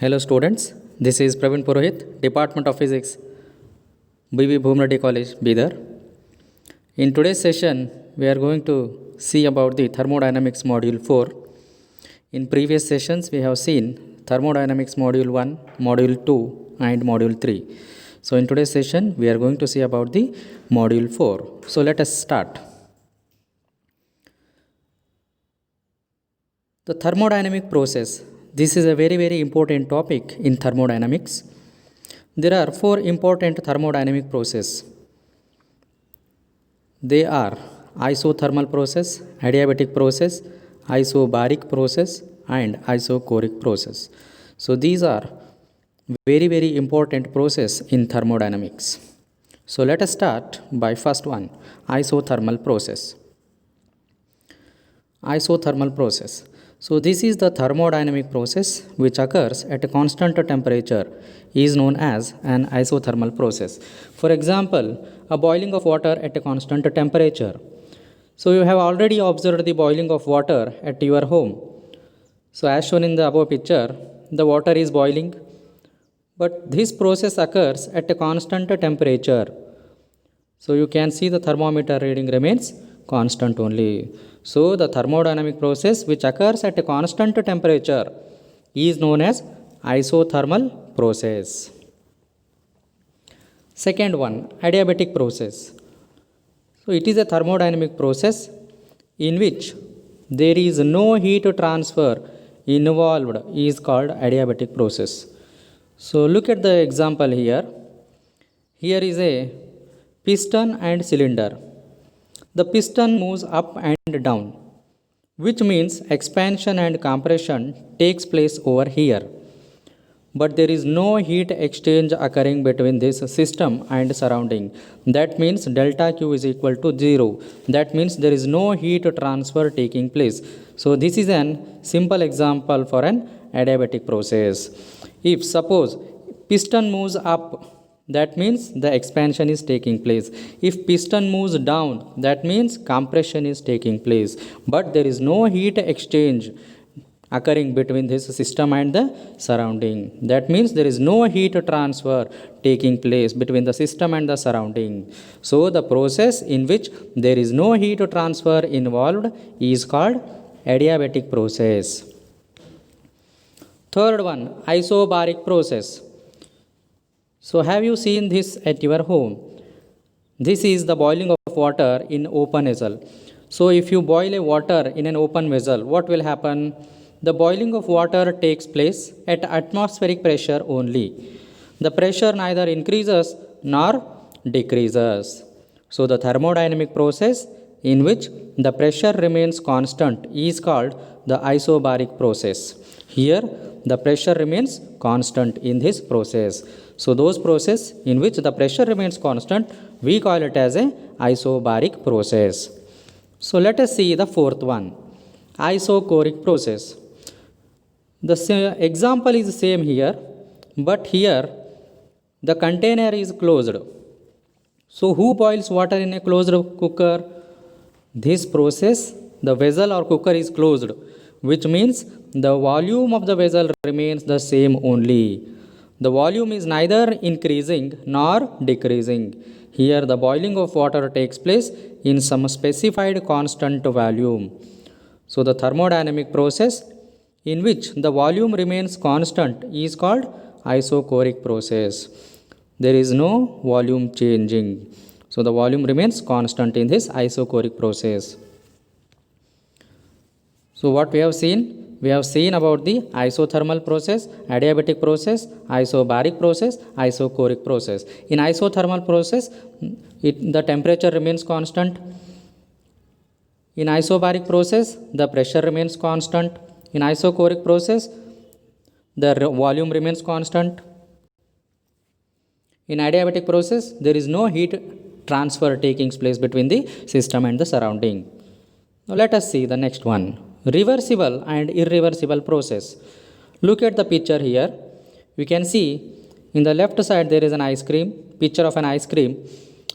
Hello students, this is Praveen Purohit, Department of Physics, B.V. Bhumreddy College, Bidar. In today's session, we are going to see about the Thermodynamics Module 4. In previous sessions, we have seen Thermodynamics Module 1, Module 2 and Module 3. So in today's session, we are going to see about the Module 4. So let us start. The thermodynamic process. This is a very important topic in thermodynamics. There are four important thermodynamic processes. They are isothermal process, adiabatic process, isobaric process and isochoric process. So these are very important process in thermodynamics. So let us start by first one, isothermal process. Isothermal process. So this is the thermodynamic process which occurs at a constant temperature is known as an isothermal process. For example, a boiling of water at a constant temperature. So you have already observed the boiling of water at your home. So as shown in the above picture, the water is boiling, but this process occurs at a constant temperature. So you can see the thermometer reading remains constant only. So the thermodynamic process which occurs at a constant temperature is known as isothermal process. Second one, adiabatic process. So it is a thermodynamic process in which there is no heat transfer involved is called adiabatic process. So look at the example here. Here is a piston and cylinder. The piston moves up and down, which means expansion and compression takes place over here. But there is no heat exchange occurring between this system and surrounding. That means delta Q is equal to 0. That means there is no heat transfer taking place. So this is an simple example for an adiabatic process. If suppose piston moves up, that means the expansion is taking place. If piston moves down, that means compression is taking place. But there is no heat exchange occurring between this system and the surrounding. That means there is no heat transfer taking place between the system and the surrounding. So the process in which there is no heat transfer involved is called adiabatic process. Third one, isobaric process. So have you seen this at your home? This is the boiling of water in open vessel. So if you boil a water in an open vessel, what will happen? The boiling of water takes place at atmospheric pressure only. The pressure neither increases nor decreases. So the thermodynamic process in which the pressure remains constant is called the isobaric process. Here the pressure remains constant in this process. So those process in which the pressure remains constant, we call it as a isobaric process. So let us see the fourth one, isochoric process. The example is same here, but here the container is closed. So who boils water in a closed cooker? This process, the vessel or cooker is closed, which means the volume of the vessel remains the same only. The volume is neither increasing nor decreasing. Here the boiling of water takes place in some specified constant volume. So the thermodynamic process in which the volume remains constant is called isochoric process. There is no volume changing. So the volume remains constant in this isochoric process. So what we have seen? We have seen about the isothermal process, adiabatic process, isobaric process, isochoric process. In isothermal process, the temperature remains constant. In isobaric process, the pressure remains constant. In isochoric process, the volume remains constant. In adiabatic process, there is no heat transfer taking place between the system and the surrounding. Now let us see the next one. Reversible and irreversible process. Look at the picture here. We can see in the left side there is an ice cream, picture of an ice cream,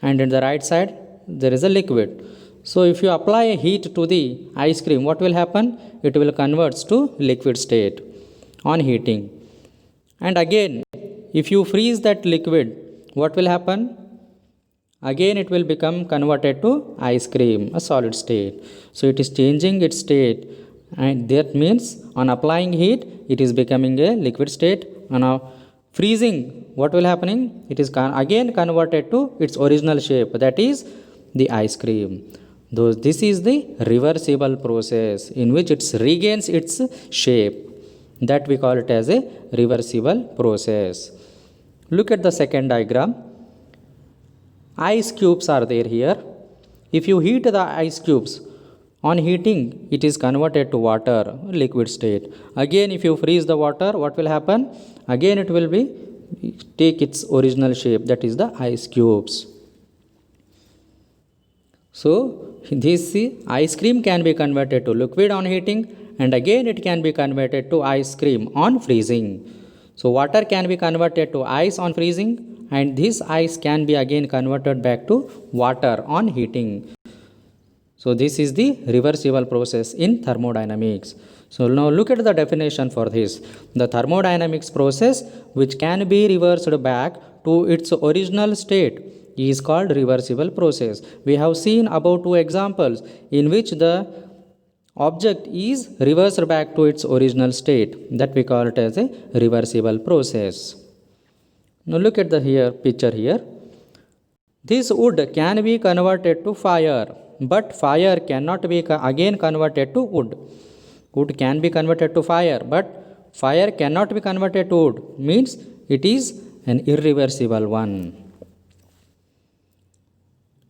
and in the right side there is a liquid. So if you apply a heat to the ice cream, what will happen? It will convert to liquid state on heating. And again, if you freeze that liquid, what will happen? Again it will become converted to ice cream, a solid state. So it is changing its state, and that means on applying heat it is becoming a liquid state. And now freezing, what will happening? It is again converted to its original shape, that is the ice cream. Though this is the reversible process in which it regains its shape, that we call it as a reversible process. Look at the second diagram. Ice cubes are there here. If you heat the ice cubes, on heating it is converted to water, liquid state. Again if you freeze the water, what will happen? Again it will be take its original shape, that is the ice cubes. So this ice cream can be converted to liquid on heating, and again it can be converted to ice cream on freezing. So water can be converted to ice on freezing, and this ice can be again converted back to water on heating. So this is the reversible process in thermodynamics. So now look at the definition for this. The thermodynamics process which can be reversed back to its original state is called reversible process. We have seen about 2 examples in which the object is reversed back to its original state, that we call it as a reversible process. Now look at the picture here. This wood can be converted to fire, but fire cannot be again converted to wood. Wood can be converted to fire, but fire cannot be converted to wood, means it is an irreversible one.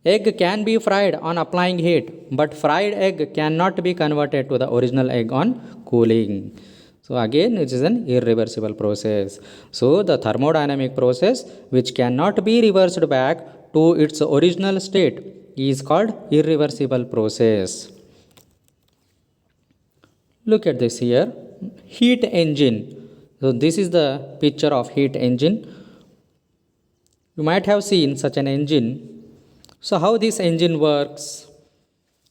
Egg can be fried on applying heat, but fried egg cannot be converted to the original egg on cooling. So again it is an irreversible process. So the thermodynamic process which cannot be reversed back to its original state is called irreversible process. Look at this here. Heat engine. So this is the picture of heat engine. You might have seen such an engine. So how this engine works?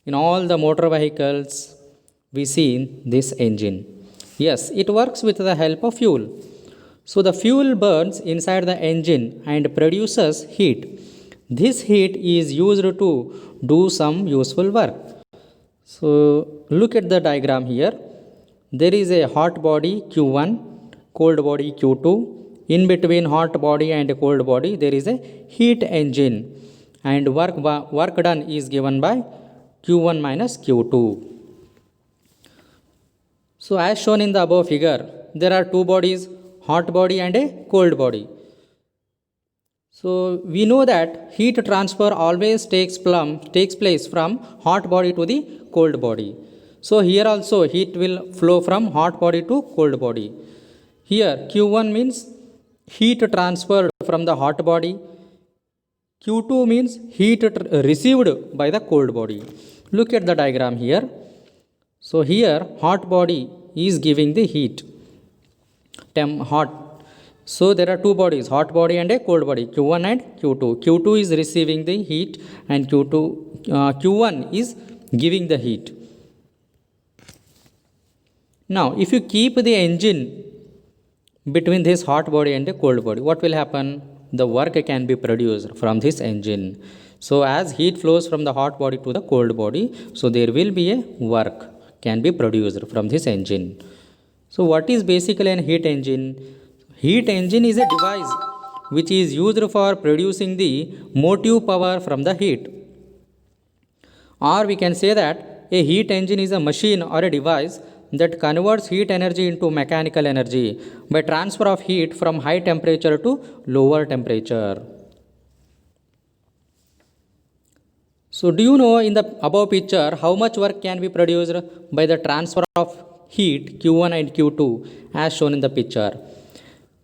In all the motor vehicles we see this engine. Yes, it works with the help of fuel. So the fuel burns inside the engine and produces heat. This heat is used to do some useful work. So look at the diagram here. There is a hot body Q1, cold body Q2. In between hot body and cold body there is a heat engine, and work done is given by Q1 minus Q2. So as shown in the above figure, there are 2 bodies, hot body and a cold body. So we know that heat transfer always takes place from hot body to the cold body. So here also heat will flow from hot body to cold body. Here Q1 means heat transferred from the hot body. Q2 means heat received by the cold body. Look at the diagram here. So here hot body is giving the heat, hot. So there are 2 bodies, hot body and a cold body, Q1 and Q2. Q2 is receiving the heat and Q1 is giving the heat. Now if you keep the engine between this hot body and the cold body, what will happen? The work can be produced from this engine. So as heat flows from the hot body to the cold body, so there will be a work can be produced from this engine. So what is basically an heat engine? Heat engine is a device which is used for producing the motive power from the heat. Or we can say that a heat engine is a machine or a device that converts heat energy into mechanical energy by transfer of heat from high temperature to lower temperature. So do you know in the above picture how much work can be produced by the transfer of heat Q1 and Q2 as shown in the picture?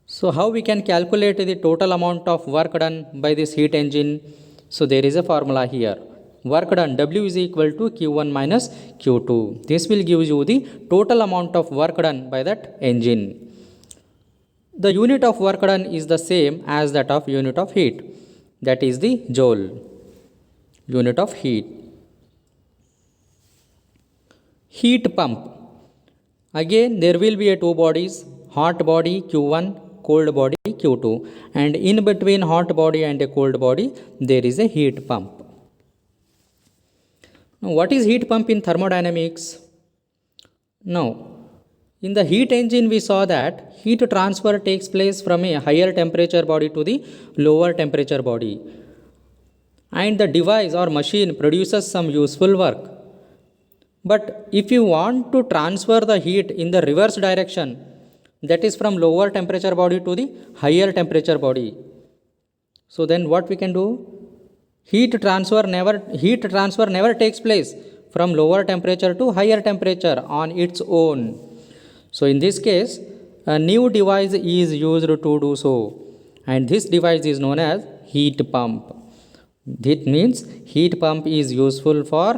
So how we can calculate the total amount of work done by this heat engine? So there is a formula here. Work done, W is equal to Q1 minus Q2. This will give you the total amount of work done by that engine. The unit of work done is the same as that of unit of heat, that is the joule, unit of heat. Heat pump. Again there will be 2 bodies, hot body Q1, cold body Q2, and in between hot body and a cold body there is a heat pump. Now what is heat pump in thermodynamics? Now in the heat engine we saw that heat transfer takes place from a higher temperature body to the lower temperature body, and the device or machine produces some useful work. But if you want to transfer the heat in the reverse direction, that is from lower temperature body to the higher temperature body, so then what we can do? Heat transfer never takes place from lower temperature to higher temperature on its own. So in this case a new device is used to do so, and this device is known as heat pump. That means heat pump is useful for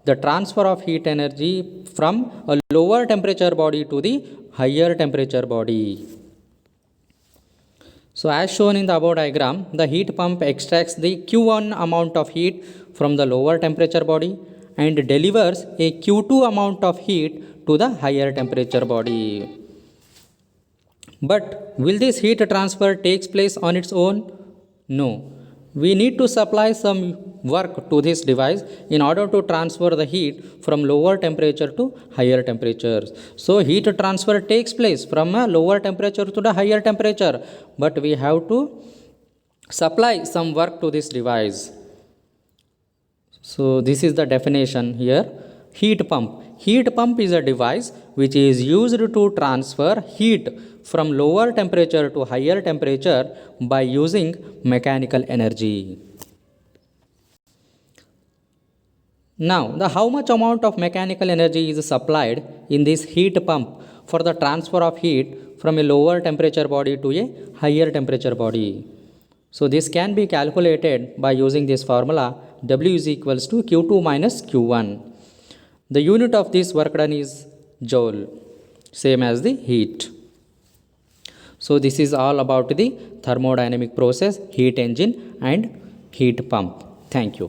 the transfer of heat energy from a lower temperature body to the higher temperature body. So as shown in the above diagram, the heat pump extracts the Q1 amount of heat from the lower temperature body and delivers a Q2 amount of heat to the higher temperature body. But will this heat transfer takes place on its own? No. We need to supply some work to this device in order to transfer the heat from lower temperature to higher temperatures. So heat transfer takes place from a lower temperature to the higher temperature, but we have to supply some work to this device. So this is the definition here. Heat pump. Heat pump is a device which is used to transfer heat from lower temperature to higher temperature by using mechanical energy. Now, how much amount of mechanical energy is supplied in this heat pump for the transfer of heat from a lower temperature body to a higher temperature body? So this can be calculated by using this formula: W is equals to Q2 minus Q1. The unit of this work done is joule, same as the heat. So this is all about the thermodynamic process, heat engine and heat pump. Thank you.